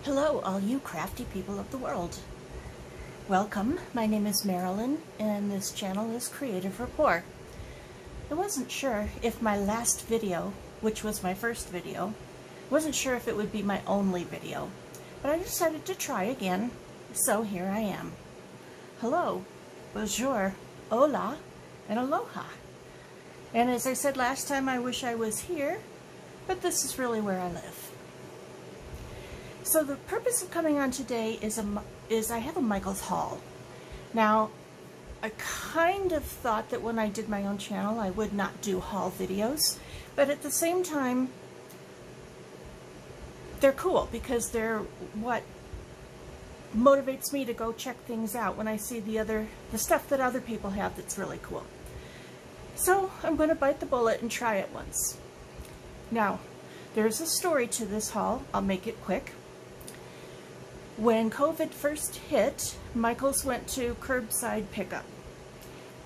Hello, all you crafty people of the world. Welcome. My name is Marilyn, and this channel is CreativeRapport. I wasn't sure if my last video, which was my first video, wasn't sure if it would be my only video, but I decided to try again, so here I am. Hello, bonjour, hola, and aloha. And as I said last time, I wish I was here, but this is really where I live. So the purpose of coming on today is I have a Michaels haul. Now, I kind of thought that when I did my own channel I would not do haul videos, but at the same time they're cool because they're what motivates me to go check things out when I see the stuff that other people have that's really cool. So I'm going to bite the bullet and try it once. Now, there's a story to this haul. I'll make it quick. When COVID first hit, Michaels went to curbside pickup,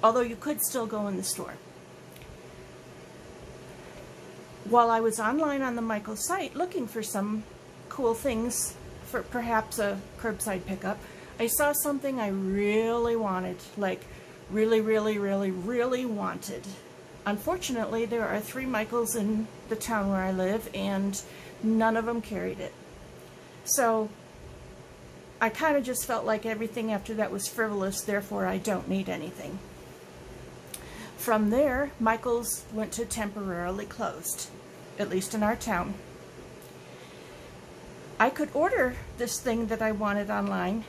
although you could still go in the store. While I was online on the Michaels site looking for some cool things for perhaps a curbside pickup, I saw something I really wanted, like really wanted. Unfortunately, there are 3 Michaels in the town where I live, and none of them carried it. So I kind of just felt like everything after that was frivolous, therefore I don't need anything. From there, Michaels went to temporarily closed, at least in our town. I could order this thing that I wanted online.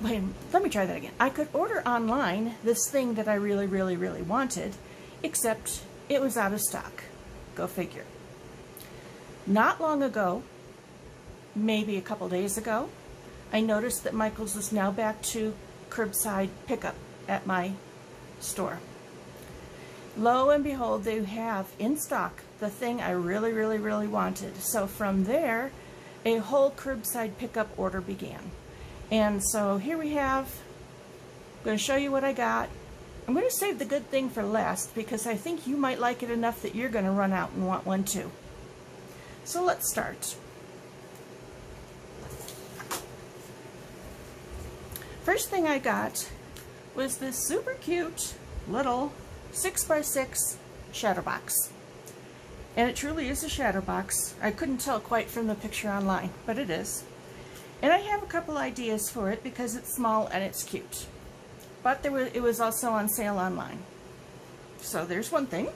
Wait, let me try that again. I could order online this thing that I really wanted, except it was out of stock. Go figure. Not long ago, maybe a couple days ago, I noticed that Michaels is now back to curbside pickup at my store. Lo and behold, they have in stock the thing I really wanted. So from there, a whole curbside pickup order began. And so here we have, I'm going to show you what I got. I'm going to save the good thing for last because I think you might like it enough that you're going to run out and want one too. So let's start. First thing I got was this super cute little 6x6 shadow box. And it truly is a shadow box. I couldn't tell quite from the picture online, but it is. And I have a couple ideas for it because it's small and it's cute. But it was also on sale online. So there's one thing.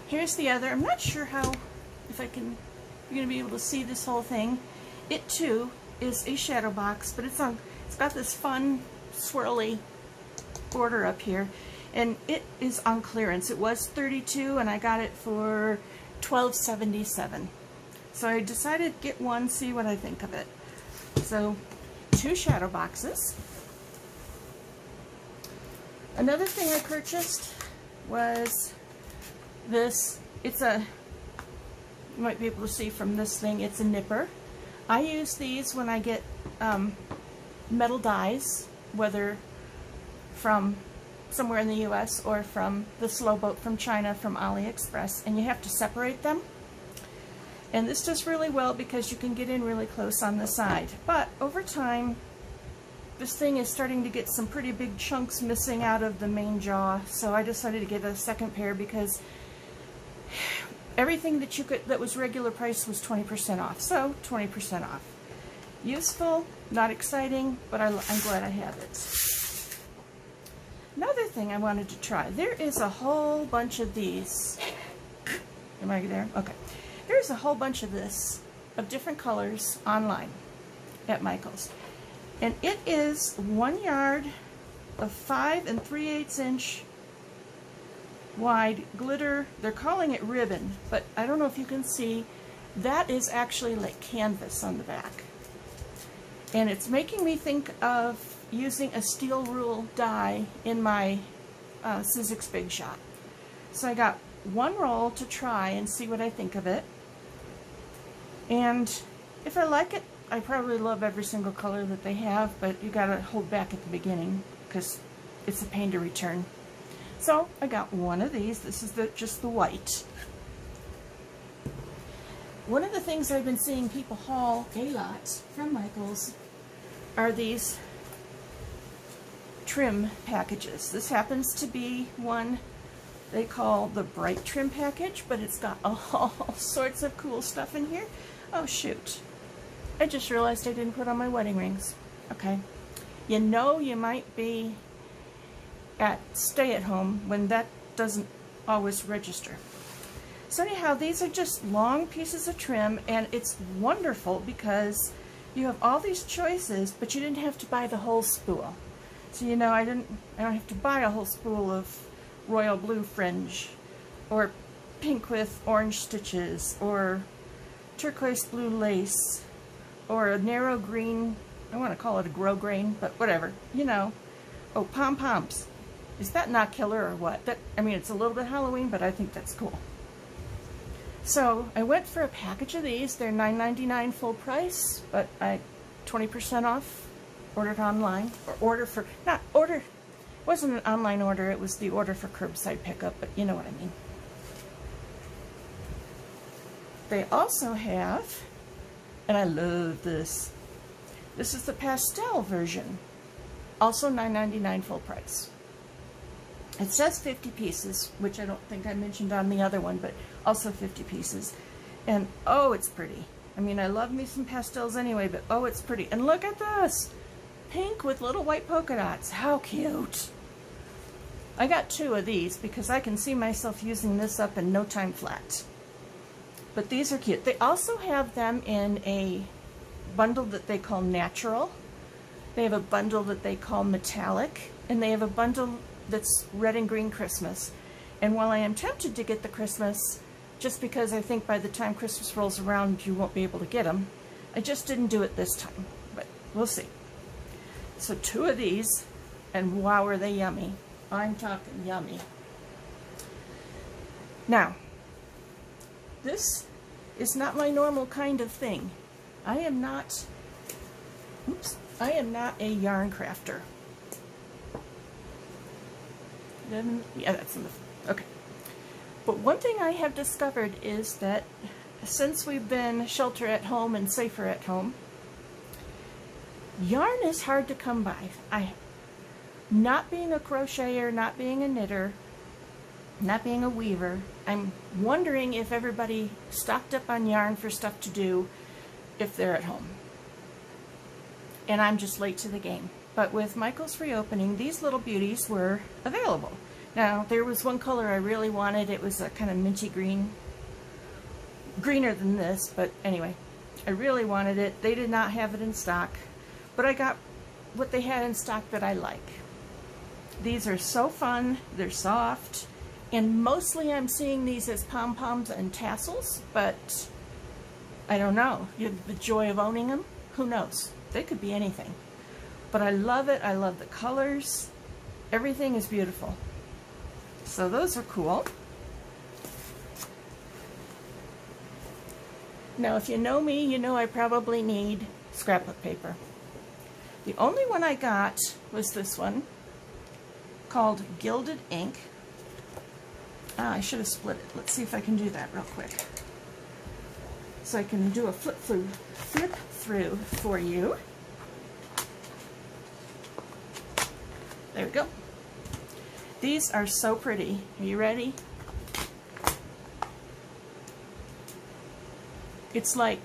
Here's the other. I'm not sure if you're going to be able to see this whole thing. It too is a shadow box, but it's got this fun swirly border up here, and it is on clearance. It was $32 and I got it for $12.77. So I decided to get one, see what I think of it. So 2 shadow boxes. Another thing I purchased was this. You might be able to see from this thing, it's a nipper. I use these when I get metal dies, whether from somewhere in the US or from the slow boat from China from AliExpress, and you have to separate them. And this does really well because you can get in really close on the side. But over time, this thing is starting to get some pretty big chunks missing out of the main jaw, so I decided to get a second pair because everything that was regular price was 20% off, so 20% off. Useful, not exciting, but I'm glad I have it. Another thing I wanted to try, there is a whole bunch of these. Am I there? Okay. There's a whole bunch of this, of different colors, online at Michaels. And it is 1 yard of 5 3/8 inch wide glitter. They're calling it ribbon, but I don't know if you can see, that is actually like canvas on the back. And it's making me think of using a steel rule die in my Sizzix Big Shot. So I got 1 roll to try and see what I think of it. And if I like it, I probably love every single color that they have, but you gotta hold back at the beginning because it's a pain to return. So I got one of these. This is just the white. one of the things I've been seeing people haul a lot from Michaels are these trim packages. This happens to be one they call the Bright Trim package, but it's got all sorts of cool stuff in here. Oh shoot, I just realized I didn't put on my wedding rings. Okay, you know you might be at stay-at-home when that doesn't always register. So anyhow, these are just long pieces of trim, and it's wonderful because you have all these choices, but you didn't have to buy the whole spool. So you know, I don't have to buy a whole spool of royal blue fringe, or pink with orange stitches, or turquoise blue lace, or a narrow green, I want to call it a grosgrain, but whatever, you know. Oh, pom-poms. Is that not killer or what? I mean, it's a little bit Halloween, but I think that's cool. So I went for a package of these. They're $9.99 full price, but I 20% off. Ordered online, or it wasn't an online order, it was the order for curbside pickup, but you know what I mean. They also have, and I love this, this is the pastel version, also $9.99 full price. It says 50 pieces, which I don't think I mentioned on the other one, but also 50 pieces. And oh, it's pretty. I mean, I love me some pastels anyway, but oh, it's pretty. And look at this! Pink with little white polka dots. How cute! I got 2 of these because I can see myself using this up in no time flat. But these are cute. They also have them in a bundle that they call natural. They have a bundle that they call metallic. And they have a bundle that's red and green Christmas. And while I am tempted to get the Christmas, just because I think by the time Christmas rolls around you won't be able to get them, I just didn't do it this time. But we'll see. So 2 of these, and wow, are they yummy. I'm talking yummy. Now, this is not my normal kind of thing. I am not a yarn crafter. Yeah, that's in the, okay. But one thing I have discovered is that since we've been shelter at home and safer at home, yarn is hard to come by. Not being a crocheter, not being a knitter, not being a weaver, I'm wondering if everybody stocked up on yarn for stuff to do if they're at home. And I'm just late to the game. But with Michael's reopening, these little beauties were available. Now, there was one color I really wanted. It was a kind of minty green. Greener than this, but anyway, I really wanted it. They did not have it in stock. But I got what they had in stock that I like. These are so fun, they're soft, and mostly I'm seeing these as pom-poms and tassels, but I don't know. You have the joy of owning them? Who knows? They could be anything. But I love it. I love the colors. Everything is beautiful. So those are cool. Now, if you know me, you know I probably need scrapbook paper. The only one I got was this one called Gilded Ink. I should have split it. Let's see if I can do that real quick. So I can do a flip through for you. There we go. These are so pretty. Are you ready? It's like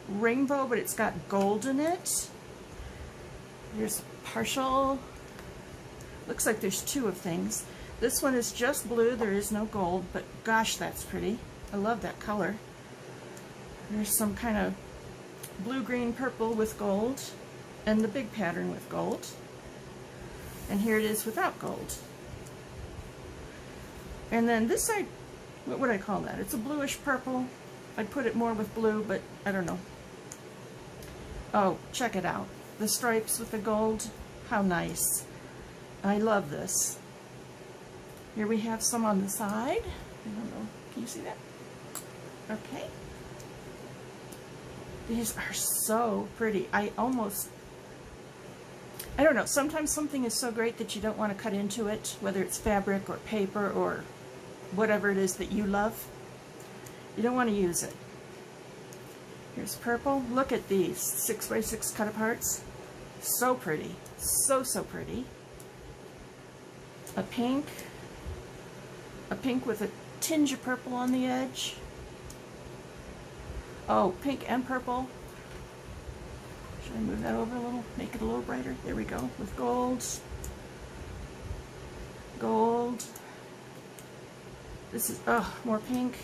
rainbow, but it's got gold in it. There's partial, looks like there's 2 of things. This one is just blue, there is no gold, but gosh, that's pretty. I love that color. There's some kind of blue, green, purple with gold, and the big pattern with gold. And here it is without gold. And then this side, what would I call that? It's a bluish purple. I'd put it more with blue, but I don't know. Oh, check it out. The stripes with the gold, how nice. I love this. Here we have some on the side. I don't know, can you see that? Okay. These are so pretty. I don't know, sometimes something is so great that you don't want to cut into it, whether it's fabric or paper or whatever it is that you love. You don't want to use it. Here's purple. Look at these 6x6 cut aparts. So pretty. So, so pretty. A pink with a tinge of purple on the edge. Oh, pink and purple. Should I move that over a little? Make it a little brighter. There we go. With gold. Gold. This is, oh, more pink.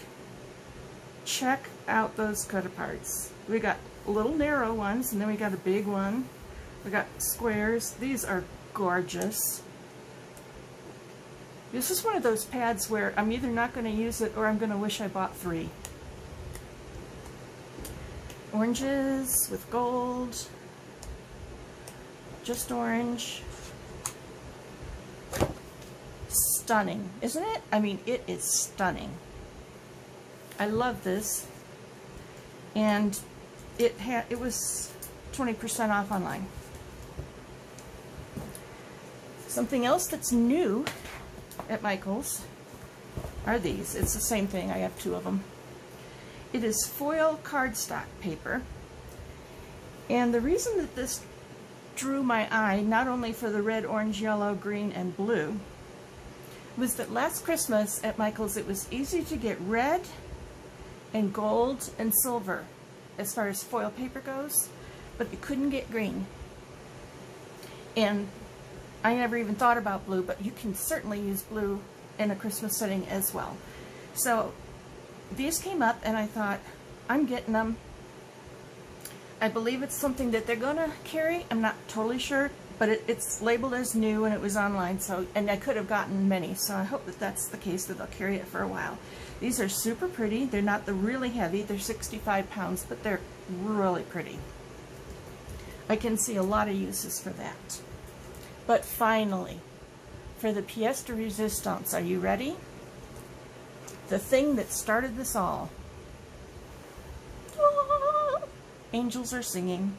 Check out those cut aparts. We got little narrow ones, and then we got a big one. We got squares. These are gorgeous. This is one of those pads where I'm either not going to use it or I'm going to wish I bought 3. Oranges with gold. Just orange. Stunning, isn't it? I mean, it is stunning. I love this. And it was 20% off online. Something else that's new at Michael's are these. It's the same thing. I have 2 of them. It is foil cardstock paper. And the reason that this drew my eye, not only for the red, orange, yellow, green, and blue, was that last Christmas at Michael's it was easy to get red and gold and silver as far as foil paper goes, but you couldn't get green. And I never even thought about blue, but you can certainly use blue in a Christmas setting as well. So these came up and I thought, I'm getting them. I believe it's something that they're gonna carry. I'm not totally sure, but it's labeled as new and it was online, so, and I could have gotten many, so I hope that that's the case, that they'll carry it for a while. These are super pretty. They're not the really heavy. They're 65 pounds, but they're really pretty. I can see a lot of uses for that. But finally, for the pièce de résistance, are you ready? The thing that started this all. Ah, angels are singing.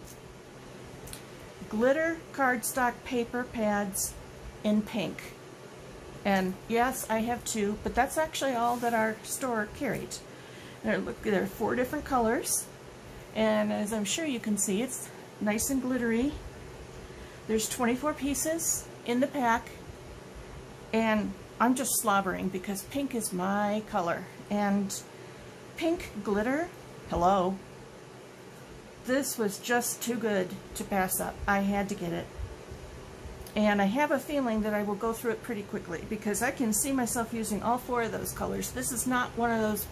Glitter cardstock paper pads in pink. And yes, I have 2, but that's actually all that our store carried. There are 4 different colors, and as I'm sure you can see, it's nice and glittery. There's 24 pieces in the pack, and I'm just slobbering because pink is my color. And pink glitter, hello. This was just too good to pass up. I had to get it. And I have a feeling that I will go through it pretty quickly because I can see myself using all 4 of those colors. This is not one of those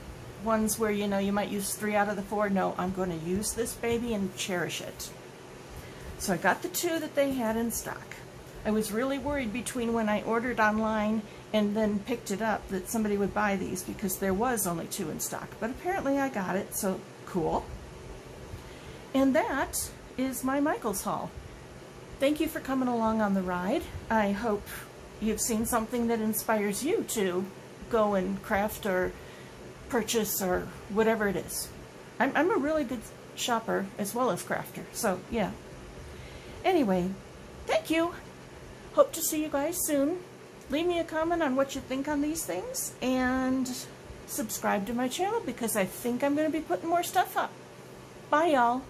ones where, you know, you might use 3 out of the 4. No, I'm going to use this baby and cherish it. So I got the 2 that they had in stock. I was really worried between when I ordered online and then picked it up that somebody would buy these because there was only 2 in stock. But apparently I got it, so cool. And that is my Michael's haul. Thank you for coming along on the ride. I hope you've seen something that inspires you to go and craft or purchase or whatever it is. I'm a really good shopper as well as crafter, so yeah. Anyway, thank you. Hope to see you guys soon. Leave me a comment on what you think on these things and subscribe to my channel because I think I'm going to be putting more stuff up. Bye, y'all.